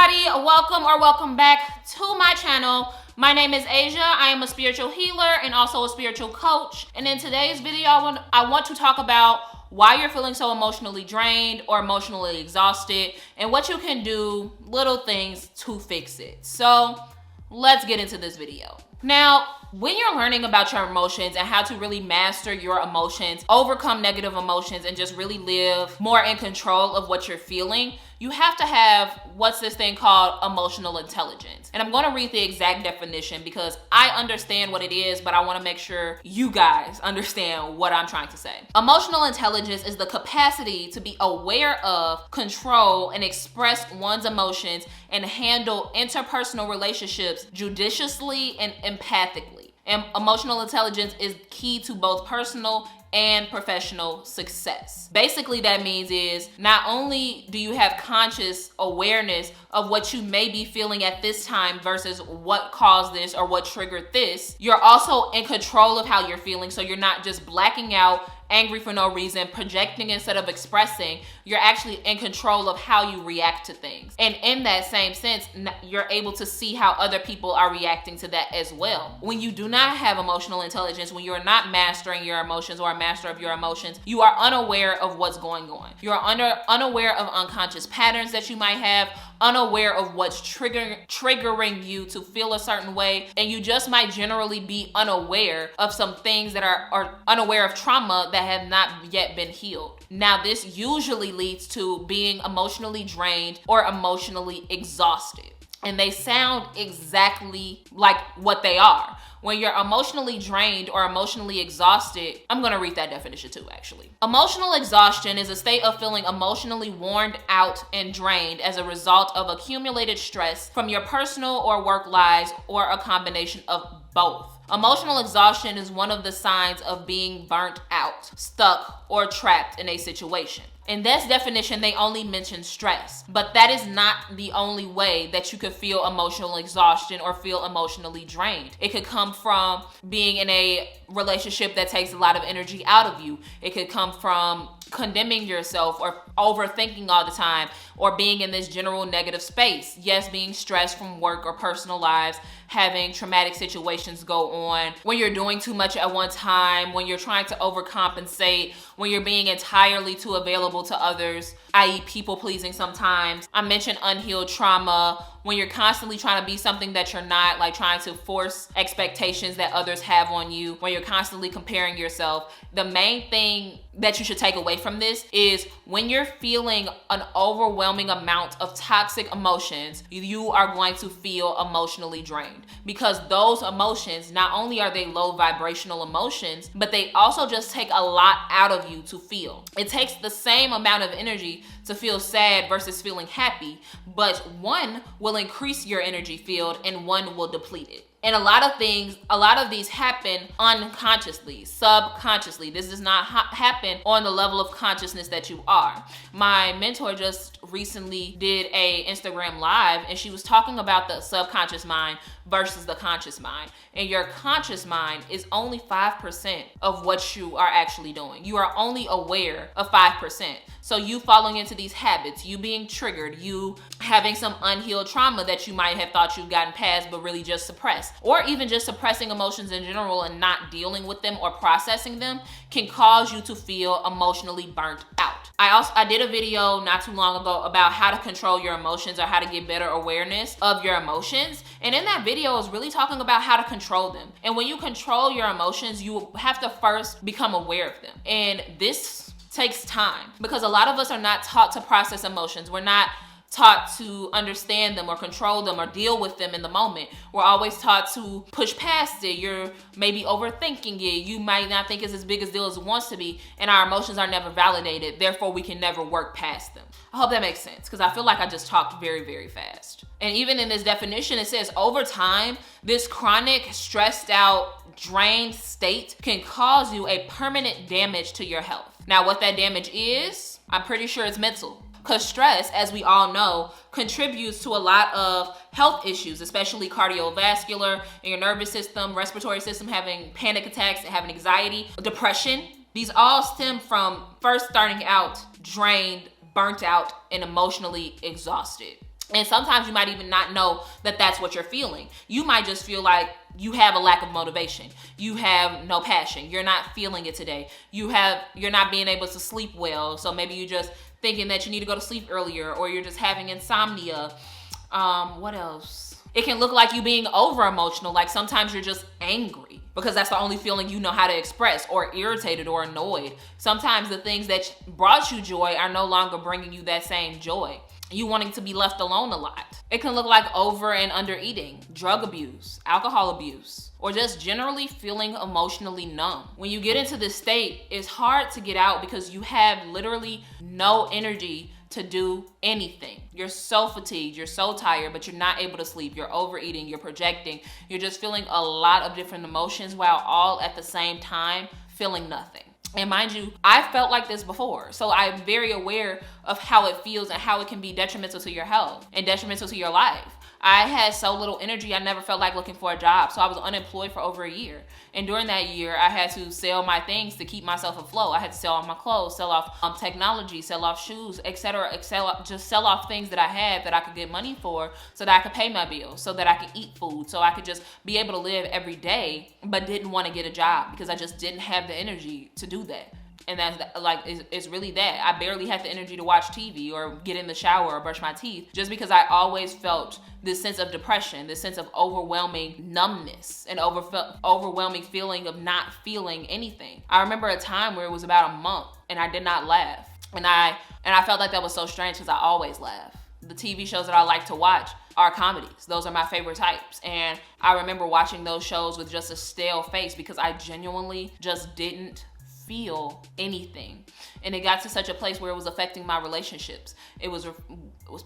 everybody, welcome back to my channel. My name is Asia. I am a spiritual healer and also a spiritual coach. And in today's video, I want to talk about why you're feeling so emotionally drained or emotionally exhausted and what you can do, little things to fix it. So let's get into this video. Now, when you're learning about your emotions and how to really master your emotions, overcome negative emotions, and just really live more in control of what you're feeling, you have to have what's this thing called emotional intelligence. And I'm going to read the exact definition because I understand what it is, but I want to make sure you guys understand what I'm trying to say. Emotional intelligence is the capacity to be aware of, control, and express one's emotions and handle interpersonal relationships judiciously and empathically. And emotional intelligence is key to both personal and professional success. Basically, that means is not only do you have conscious awareness of what you may be feeling at this time versus what caused this or what triggered this, you're also in control of how you're feeling. So you're not just blacking out, angry for no reason, projecting instead of expressing. You're actually in control of how you react to things. And in that same sense, you're able to see how other people are reacting to that as well. When you do not have emotional intelligence, when you're not mastering your emotions or a master of your emotions, you are unaware of what's going on. You're unaware of unconscious patterns that you might have, unaware of what's triggering you to feel a certain way, and you just might generally be unaware of some things that are unaware of trauma that have not yet been healed. Now, this usually leads to being emotionally drained or emotionally exhausted. And they sound exactly like what they are. When you're emotionally drained or emotionally exhausted, I'm going to read that definition too, actually. Emotional exhaustion is a state of feeling emotionally worn out and drained as a result of accumulated stress from your personal or work lives or a combination of both. Emotional exhaustion is one of the signs of being burnt out, stuck, or trapped in a situation. In this definition, they only mention stress, but that is not the only way that you could feel emotional exhaustion or feel emotionally drained. It could come from being in a relationship that takes a lot of energy out of you. It could come from condemning yourself or overthinking all the time or being in this general negative space. Yes, being stressed from work or personal lives, having traumatic situations go on, when you're doing too much at one time, when you're trying to overcompensate, when you're being entirely too available to others, i.e. people pleasing sometimes. I mentioned unhealed trauma, when you're constantly trying to be something that you're not, like trying to force expectations that others have on you, when you're constantly comparing yourself. The main thing that you should take away from this is when you're feeling an overwhelming amount of toxic emotions, you are going to feel emotionally drained, because those emotions, not only are they low vibrational emotions, but they also just take a lot out of you to feel. It takes the same amount of energy to feel sad versus feeling happy, but one will increase your energy field and one will deplete it. And a lot of these happen unconsciously, subconsciously. This does not happen on the level of consciousness that you are. My mentor just recently did a Instagram live, and she was talking about the subconscious mind versus the conscious mind. And your conscious mind is only 5% of what you are actually doing. You are only aware of 5%. So you falling into these habits, you being triggered, you having some unhealed trauma that you might have thought you'd gotten past but really just suppressed, or even just suppressing emotions in general and not dealing with them or processing them, can cause you to feel emotionally burnt out. I did a video not too long ago about how to control your emotions or how to get better awareness of your emotions. And in that video, I was really talking about how to control them. And when you control your emotions, you have to first become aware of them. And this takes time because a lot of us are not taught to process emotions. We're not taught to understand them or control them or deal with them in the moment. We're always taught to push past it. You're maybe overthinking it. You might not think it's as big a deal as it wants to be, and our emotions are never validated. Therefore, we can never work past them. I hope that makes sense because I feel like I just talked very, very fast. And even in this definition, it says over time, this chronic, stressed out, drained state can cause you a permanent damage to your health. Now, what that damage is, I'm pretty sure it's mental. Because stress, as we all know, contributes to a lot of health issues, especially cardiovascular, and your nervous system, respiratory system, having panic attacks, having anxiety, depression. These all stem from first starting out drained, burnt out, and emotionally exhausted. And sometimes you might even not know that that's what you're feeling. You might just feel like you have a lack of motivation. You have no passion. You're not feeling it today. You're not being able to sleep well. So maybe you're just thinking that you need to go to sleep earlier, or you're just having insomnia. What else? It can look like you being over emotional. Like sometimes you're just angry because that's the only feeling you know how to express, or irritated or annoyed. Sometimes the things that brought you joy are no longer bringing you that same joy. You wanting to be left alone a lot. It can look like over and under eating, drug abuse, alcohol abuse, or just generally feeling emotionally numb. When you get into this state, it's hard to get out because you have literally no energy to do anything. You're so fatigued, you're so tired, but you're not able to sleep. You're overeating, you're projecting, you're just feeling a lot of different emotions while all at the same time feeling nothing. And mind you, I felt like this before. So I'm very aware of how it feels and how it can be detrimental to your health and detrimental to your life. I had so little energy, I never felt like looking for a job. So I was unemployed for over a year. And during that year, I had to sell my things to keep myself afloat. I had to sell all my clothes, sell off technology, sell off shoes, etc. Just sell off things that I had that I could get money for so that I could pay my bills, so that I could eat food, so I could just be able to live every day, but didn't want to get a job because I just didn't have the energy to do that. And that's like, it's really that. I barely had the energy to watch TV or get in the shower or brush my teeth, just because I always felt this sense of depression, this sense of overwhelming numbness, and overwhelming feeling of not feeling anything. I remember a time where it was about a month and I did not laugh. And I felt like that was so strange because I always laugh. The TV shows that I like to watch are comedies. Those are my favorite types. And I remember watching those shows with just a stale face because I genuinely just didn't feel anything. And it got to such a place where it was affecting my relationships. It was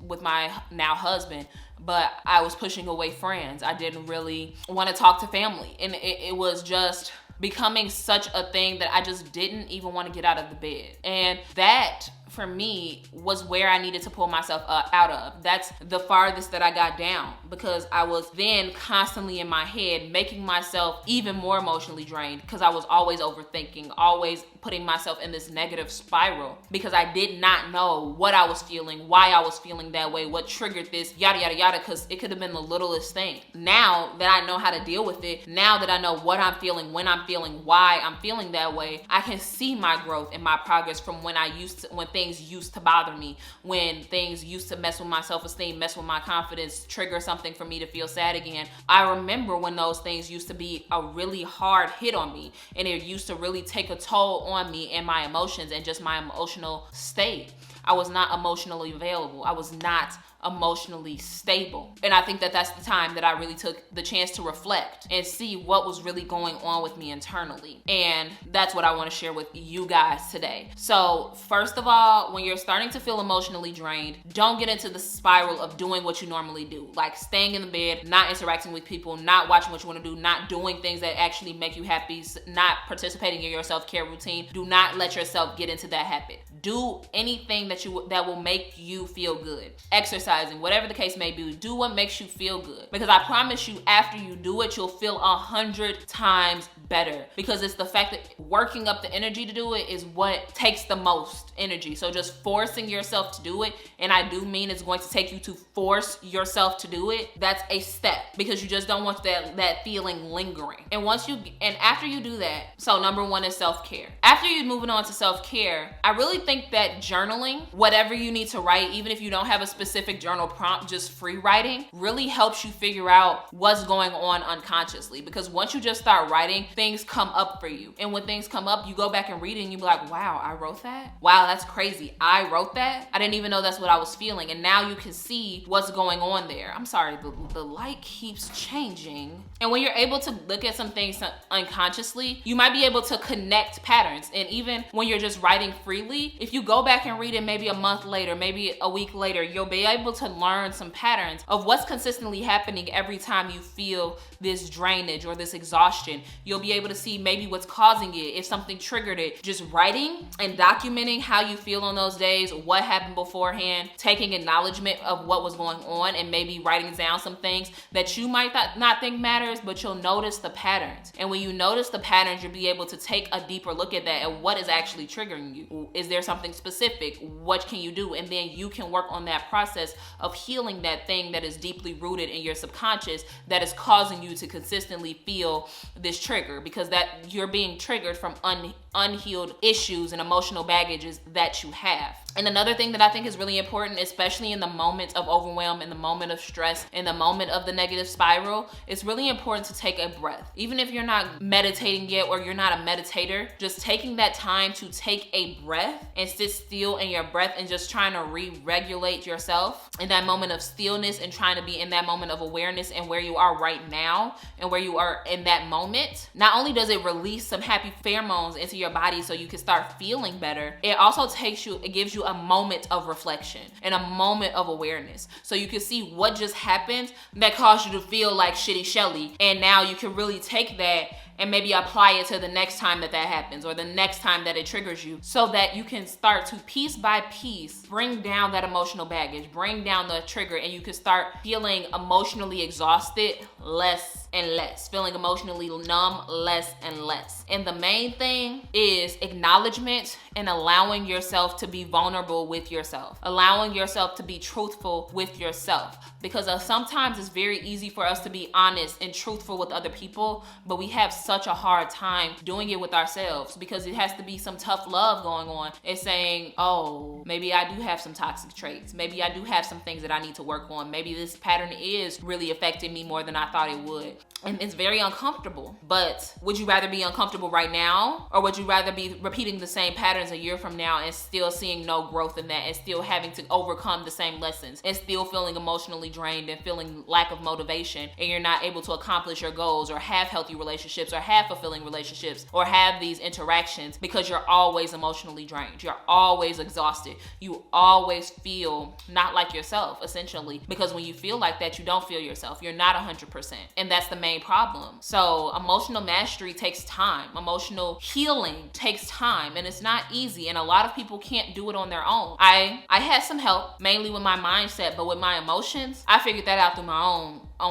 with my now husband, but I was pushing away friends. I didn't really want to talk to family. And it was just becoming such a thing that I just didn't even want to get out of the bed. And that, for me, was where I needed to pull myself out of. That's the farthest that I got down, because I was then constantly in my head making myself even more emotionally drained because I was always overthinking, always putting myself in this negative spiral because I did not know what I was feeling, why I was feeling that way, what triggered this, yada, yada, yada, because it could have been the littlest thing. Now that I know how to deal with it, now that I know what I'm feeling, when I'm feeling, why I'm feeling that way, I can see my growth and my progress from when things used to bother me, when things used to mess with my self-esteem, mess with my confidence, trigger something for me to feel sad again. I remember when those things used to be a really hard hit on me, and it used to really take a toll on me and my emotions and just my emotional state. I was not emotionally available. I was not emotionally stable. And I think that that's the time that I really took the chance to reflect and see what was really going on with me internally. And that's what I want to share with you guys today. So first of all, when you're starting to feel emotionally drained, don't get into the spiral of doing what you normally do, like staying in the bed, not interacting with people, not watching what you want to do, not doing things that actually make you happy, not participating in your self-care routine. Do not let yourself get into that habit. Do anything that will make you feel good. Exercising, whatever the case may be, do what makes you feel good. Because I promise you, after you do it, you'll feel 100 times better. Because it's the fact that working up the energy to do it is what takes the most energy. So just forcing yourself to do it, and I do mean it's going to take you to force yourself to do it, that's a step. Because you just don't want that feeling lingering. And after you do that, so number one is self-care. After you're moving on to self-care, I really think that journaling, whatever you need to write, even if you don't have a specific journal prompt, just free writing really helps you figure out what's going on unconsciously. Because once you just start writing, things come up for you. And when things come up, you go back and read it and you be like, wow, I wrote that? Wow, that's crazy. I wrote that? I didn't even know that's what I was feeling. And now you can see what's going on there. I'm sorry, the light keeps changing. And when you're able to look at some things unconsciously, you might be able to connect patterns. And even when you're just writing freely, if you go back and read it maybe a month later, maybe a week later, you'll be able to learn some patterns of what's consistently happening every time you feel this drainage or this exhaustion. You'll be able to see maybe what's causing it, if something triggered it. Just writing and documenting how you feel on those days, what happened beforehand, taking acknowledgement of what was going on, and maybe writing down some things that you might not think matters, but you'll notice the patterns. And when you notice the patterns, you'll be able to take a deeper look at that and what is actually triggering you. Is there something specific. What can you do? And then you can work on that process of healing that thing that is deeply rooted in your subconscious that is causing you to consistently feel this trigger, because that you're being triggered from unhealed issues and emotional baggages that you have. And another thing that I think is really important, especially in the moment of overwhelm, in the moment of stress, in the moment of the negative spiral, it's really important to take a breath. Even if you're not meditating yet or you're not a meditator, just taking that time to take a breath and sit still in your breath and just trying to re-regulate yourself in that moment of stillness and trying to be in that moment of awareness and where you are right now and where you are in that moment. Not only does it release some happy pheromones into your body so you can start feeling better, it also gives you a moment of reflection and a moment of awareness. So you can see what just happened that caused you to feel like shitty Shelly. And now you can really take that and maybe apply it to the next time that happens or the next time that it triggers you, so that you can start to piece by piece bring down that emotional baggage, bring down the trigger, and you can start feeling emotionally exhausted less and less, feeling emotionally numb less and less. And the main thing is acknowledgement and allowing yourself to be vulnerable with yourself, allowing yourself to be truthful with yourself, because sometimes it's very easy for us to be honest and truthful with other people, but we have such a hard time doing it with ourselves because it has to be some tough love going on. It's saying, oh, maybe I do have some toxic traits. Maybe I do have some things that I need to work on. Maybe this pattern is really affecting me more than I thought it would. And it's very uncomfortable. But would you rather be uncomfortable right now, or would you rather be repeating the same patterns a year from now and still seeing no growth in that and still having to overcome the same lessons and still feeling emotionally drained and feeling lack of motivation, and you're not able to accomplish your goals or have healthy relationships or have fulfilling relationships or have these interactions because you're always emotionally drained, you're always exhausted, you always feel not like yourself, essentially, because when you feel like that, you don't feel yourself, you're not 100%, and that's the main problem. So emotional mastery takes time, emotional healing takes time, and it's not easy, and a lot of people can't do it on their own. I had some help, mainly with my mindset, but with my emotions, I figured that out on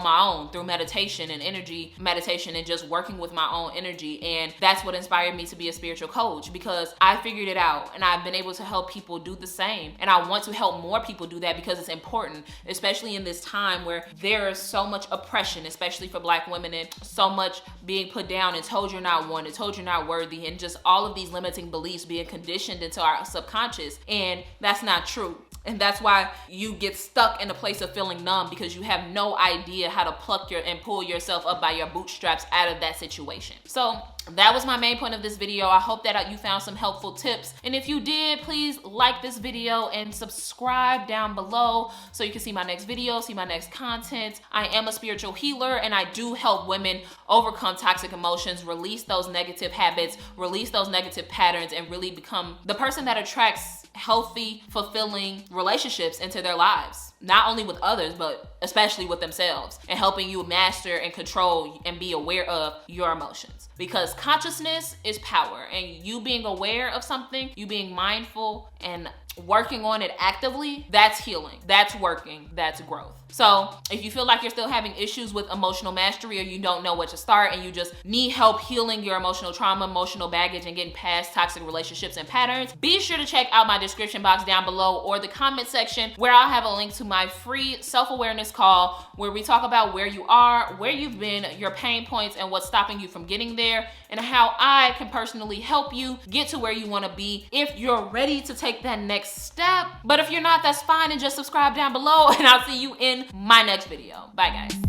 my own through meditation and energy meditation and just working with my own energy. And that's what inspired me to be a spiritual coach, because I figured it out and I've been able to help people do the same. And I want to help more people do that because it's important, especially in this time where there is so much oppression, especially for Black women, and so much being put down and told you're not wanted, told you're not worthy, and just all of these limiting beliefs being conditioned into our subconscious. And that's not true. And that's why you get stuck in a place of feeling numb, because you have no idea how to pluck and pull yourself up by your bootstraps out of that situation. So that was my main point of this video. I hope that you found some helpful tips. And if you did, please like this video and subscribe down below so you can see my next video, see my next content. I am a spiritual healer, and I do help women overcome toxic emotions, release those negative habits, release those negative patterns, and really become the person that attracts healthy, fulfilling relationships into their lives. Not only with others, but especially with themselves, and helping you master and control and be aware of your emotions. Because consciousness is power, and you being aware of something, you being mindful and working on it actively, that's healing, that's working, that's growth. So if you feel like you're still having issues with emotional mastery, or you don't know what to start, and you just need help healing your emotional trauma, emotional baggage, and getting past toxic relationships and patterns, be sure to check out my description box down below or the comment section, where I'll have a link to my free self-awareness call, where we talk about where you are, where you've been, your pain points, and what's stopping you from getting there, and how I can personally help you get to where you want to be if you're ready to take that next step. But if you're not, that's fine, and just subscribe down below, and I'll see you in my next video. Bye, guys.